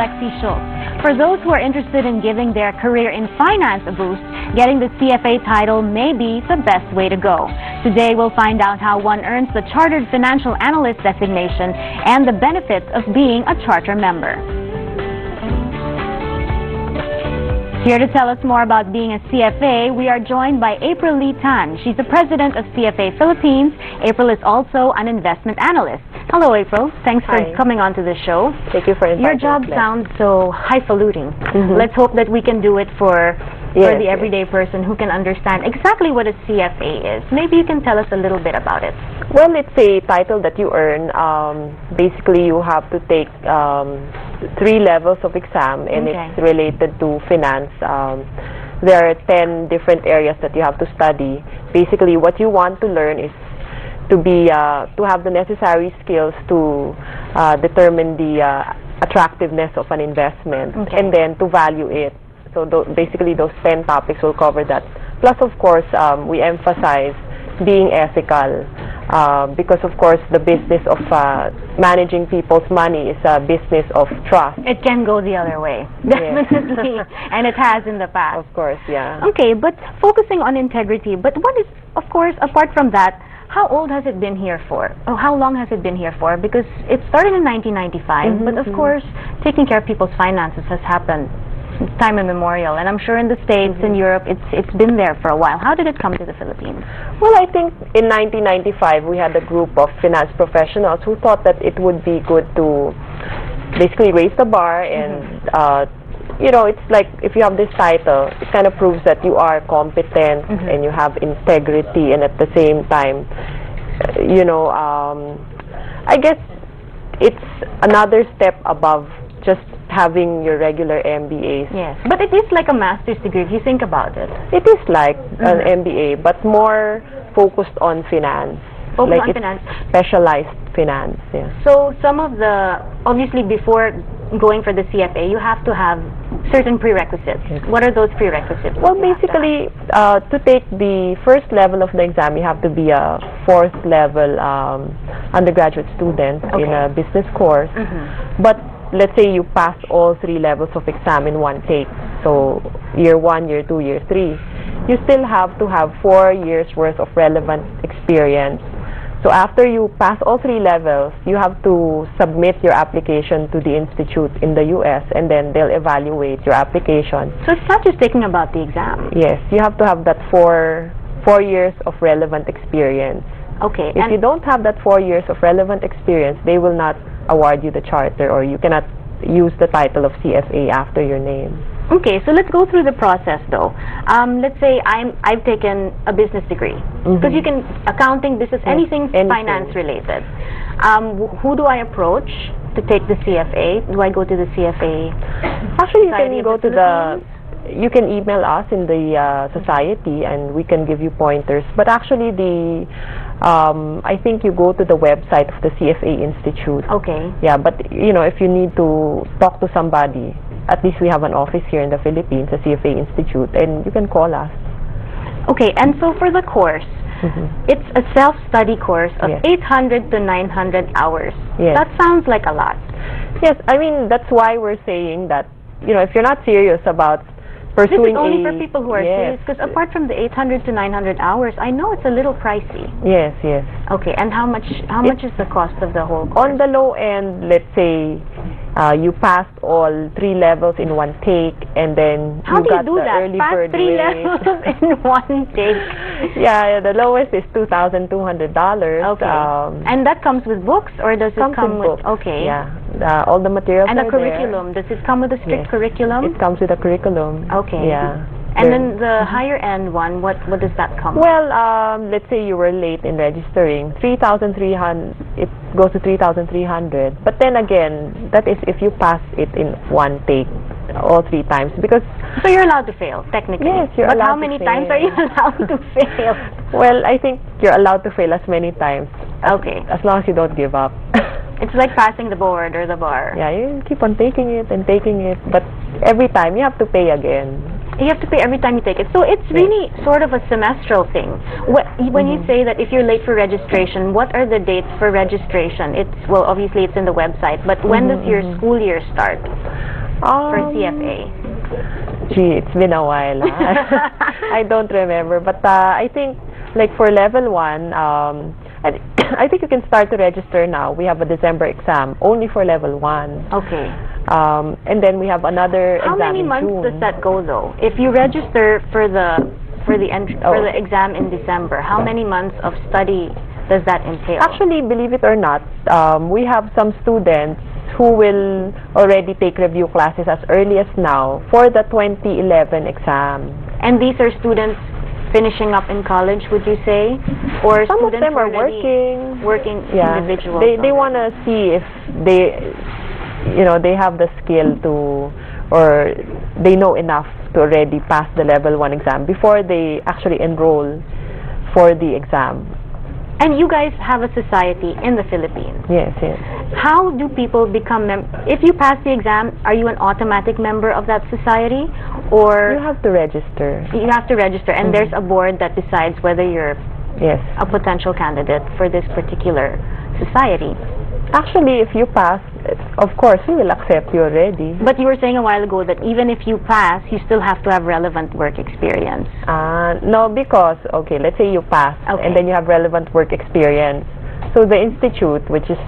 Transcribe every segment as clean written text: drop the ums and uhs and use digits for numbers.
Lexi Schultz. For those who are interested in giving their career in finance a boost, getting the CFA title may be the best way to go. Today we'll find out how one earns the Chartered Financial Analyst designation and the benefits of being a charter member. Here to tell us more about being a CFA, we are joined by April Lee Tan. She's the president of CFA Philippines. April is also an investment analyst. Hello, April. Thanks for coming on to the show. Thank you for inviting me. Your job sounds so highfalutin. Let's hope that we can do it for the everyday person who can understand exactly what a CFA is. Maybe you can tell us a little bit about it. Well, it's a title that you earn. Basically, you have to take 3 levels of exam, and it's related to finance. There are 10 different areas that you have to study. Basically, what you want to learn is to have the necessary skills to determine the attractiveness of an investment, and then to value it. So basically, those 10 topics will cover that. Plus, of course, we emphasize being ethical. Because, of course, the business of managing people's money is a business of trust. It can go the other way, definitely, and it has in the past. Of course, yeah. Okay, but focusing on integrity, but what is, of course, apart from that, how old has it been here for? Or how long has it been here for? Because it started in 1995, but of course, taking care of people's finances has happened since time immemorial, and I'm sure in the States and Europe it's been there for a while. How did it come to the Philippines? Well, I think in 1995 we had a group of finance professionals who thought that it would be good to basically raise the bar, and you know, it's like if you have this title, it kind of proves that you are competent and you have integrity, and at the same time, you know, I guess it's another step above just having your regular MBAs. Yes, but it is like a master's degree if you think about it. It is like an MBA, but more focused on finance. Focused on finance. Specialized finance, yeah. So some of the, obviously before going for the CFA, you have to have certain prerequisites. What are those prerequisites? Well, basically, to take the first level of the exam, you have to be a 4th level undergraduate student in a business course. But let's say you pass all 3 levels of exam in one take. So year 1, year 2, year 3. You still have to have 4 years worth of relevant experience. So after you pass all 3 levels, you have to submit your application to the institute in the US, and then they'll evaluate your application. So it's not just taking about the exam. Yes, you have to have that 4 years of relevant experience. Okay. If you don't have that 4 years of relevant experience, they will not award you the charter, or you cannot use the title of CFA after your name. Okay, so let's go through the process though. Let's say I've taken a business degree, because you can, accounting, business, anything finance related. Who do I approach to take the CFA? Do I go to the CFA? Actually, you can go to the, you can email us in the society, and we can give you pointers. But actually, the I think you go to the website of the CFA Institute. Okay. Yeah, but you know, if you need to talk to somebody, at least we have an office here in the Philippines, the CFA Institute, and you can call us. Okay, and so for the course, it's a self-study course of 800 to 900 hours. That sounds like a lot. Yes, I mean, that's why we're saying that, you know, if you're not serious about pursuing, this is only for people who are serious, because apart from the 800 to 900 hours, I know it's a little pricey. Yes, yes. Okay, and how much is the cost of the whole course? On the low end, let's say you passed all 3 levels in one take, and then how you got do the that? early Pass bird 3 rate. levels in one take. Yeah, the lowest is $2,200. Okay. And that comes with books, or does it come with books. Okay. Yeah, all the materials and are a curriculum. there. Does it come with a strict curriculum? It comes with a curriculum. Okay. Yeah. And then the higher end one, what does that come with? Well, let's say you were late in registering, 3,300. It goes to 3,300. But then again, that is if you pass it in one take, all 3 times, because so you're allowed to fail technically. Yes, you're but allowed how many to times fail. are you allowed to fail? Well, I think you're allowed to fail as many times. Okay. As long as you don't give up. It's like passing the board or the bar. Yeah, you keep on taking it and taking it, but every time you have to pay again. You have to pay every time you take it. So it's really sort of a semestral thing. When you say that if you're late for registration, what are the dates for registration? Well, obviously it's in the website, but when does your school year start for CFA? Gee, it's been a while. I don't remember, but I think like for level 1, I think you can start to register now. We have a December exam only for level 1. Okay. And then we have another exam in June. How many months does that go though? If you register for the exam in December, how many months of study does that entail? Actually, believe it or not, we have some students who will already take review classes as early as now for the 2011 exam. And these are students finishing up in college, would you say? Or some of students them are working individuals? They want to see if they have the skill to, or they know enough to already pass the level 1 exam before they actually enroll for the exam. And you guys have a society in the Philippines. Yes, yes. How do people become if you pass the exam, are you an automatic member of that society? Or you have to register. You have to register, and there's a board that decides whether you're a potential candidate for this particular society. Actually, if you pass, of course, we will accept you already. But you were saying a while ago that even if you pass, you still have to have relevant work experience. No, because, okay, let's say you pass, and then you have relevant work experience. So the institute, which is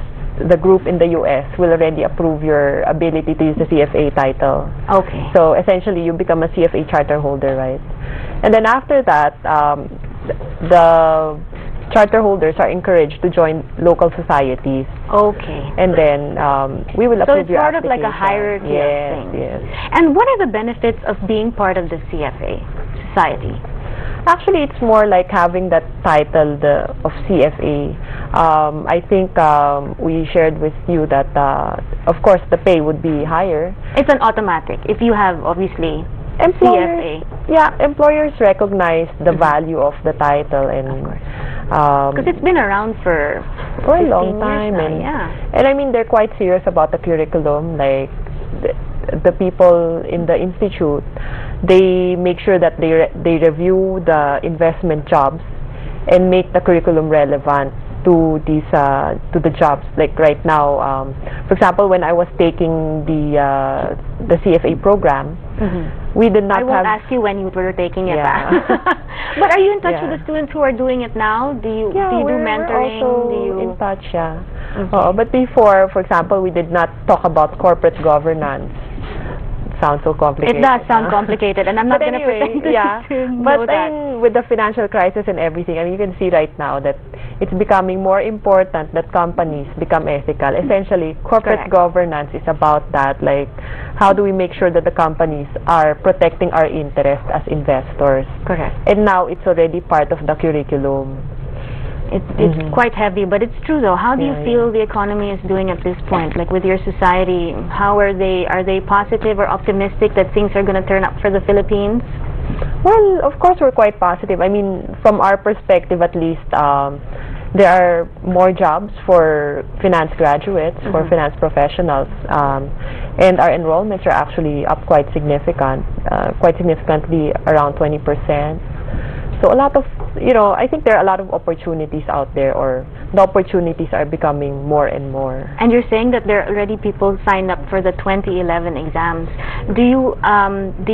the group in the U.S., will already approve your ability to use the CFA title. Okay. So essentially, you become a CFA charter holder, right? And then after that, the charter holders are encouraged to join local societies. Okay. And then we will approve your application. So it's sort of like a hierarchy of things. Yes. And what are the benefits of being part of the CFA society? Actually, it's more like having that title of CFA. I think we shared with you that, of course, the pay would be higher. It's an automatic. If you have, obviously, CFA. Yeah, employers recognize the value of the title, and because it's been around for a long time, and I mean they're quite serious about the curriculum. Like the people in the institute, they make sure that they review the investment jobs and make the curriculum relevant to these to the jobs. Like right now, for example, when I was taking the CFA program, we did not. I won't ask you when you were taking it. But are you in touch with the students who are doing it now? Do you do mentoring? We're also in touch. But before, for example, we did not talk about corporate governance. Sounds so complicated. It does sound complicated, and I'm not going to pretend to know that. But with the financial crisis and everything, I mean, you can see right now that it's becoming more important that companies become ethical. Essentially, corporate governance is about that. Like, how do we make sure that the companies are protecting our interests as investors? Correct. And now it's already part of the curriculum. It's quite heavy, but it's true though. How do you feel the economy is doing at this point? Like with your society, how are they positive or optimistic that things are going to turn up for the Philippines? Well, of course we're quite positive. I mean, from our perspective at least, there are more jobs for finance graduates, for finance professionals, and our enrollments are actually up quite significantly, around 20%. So a lot of, I think there are a lot of opportunities out there, or the opportunities are becoming more and more. And you're saying that there are already people signed up for the 2011 exams. Do you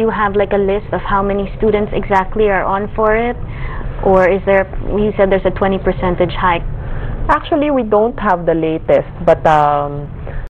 have like a list of how many students exactly are on for it? Or is there, you said there's a 20% hike. Actually, we don't have the latest, but